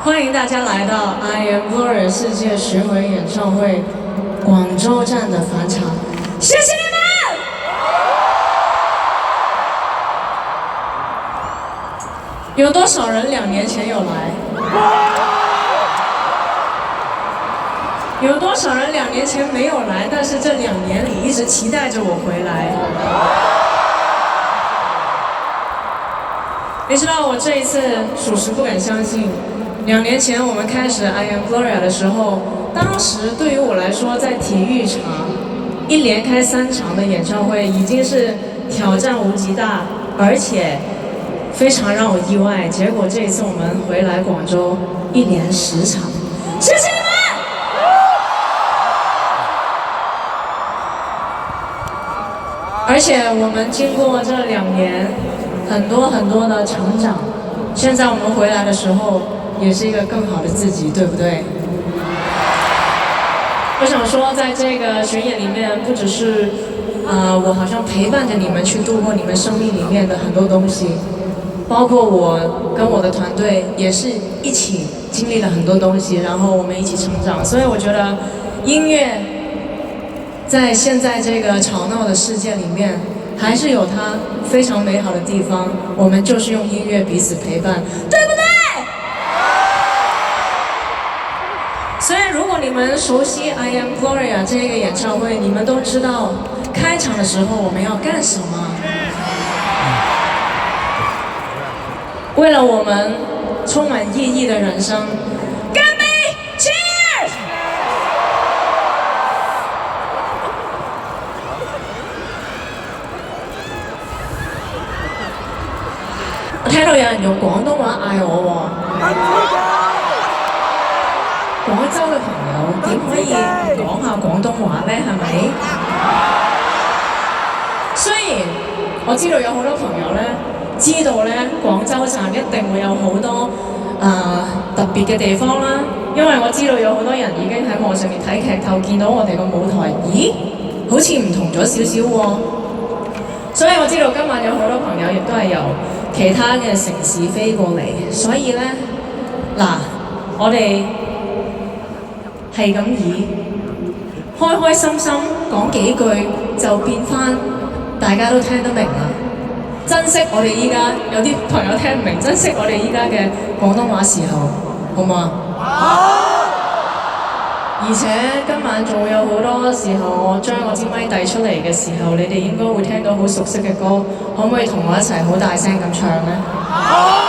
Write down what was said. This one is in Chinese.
欢迎大家来到 I Am Gloria 世界巡回演唱会广州站的返场，谢谢你们！有多少人2年前有来？有多少人2年前没有来，但是这2年里一直期待着我回来？你知道我这一次属实不敢相信，2年前我们开始 I Am Gloria 的时候，当时对于我来说，在体育场一连开3场的演唱会已经是挑战无极大，而且非常让我意外。结果这一次我们回来广州一连10场，谢谢你们！而且我们经过这2年，很多的成长，现在我们回来的时候，也是一个更好的自己，对不对？我想说，在这个巡演里面，不只是我好像陪伴着你们去度过你们生命里面的很多东西，包括我跟我的团队也是一起经历了很多东西，然后我们一起成长。所以我觉得音乐在现在这个吵闹的世界里面，还是有它非常美好的地方。我们就是用音乐彼此陪伴，对不对？所以如果你们熟悉 I Am Gloria 这个演唱会，你们都知道开场的时候我们要干什么。为了我们充满意义的人生，干杯 ！Cheers！ 我聽到有人用廣東話嗌我喎。廣州嘅朋友點可以講下廣東話呢？係咪？雖然我知道有好多朋友呢，知道呢廣州站一定會有好多特別嘅地方啦，因為我知道有好多人已經喺網上面睇劇透，見到我哋個舞台，咦，好似唔同咗少少喎。所以我知道今晚有好多朋友亦都係由其他嘅城市飛過嚟，所以呢，嗱，我哋係咁以開開心心講幾句就變返大家都聽得明啦。珍惜我哋依家有啲朋友聽唔明，珍惜我哋依家嘅廣東話時候，好唔好啊？好！而且今晚仲會有好多時候，我將我支咪遞出嚟嘅時候，你哋應該會聽到好熟悉嘅歌，可唔可以同我一齊好大聲咁唱呢？好！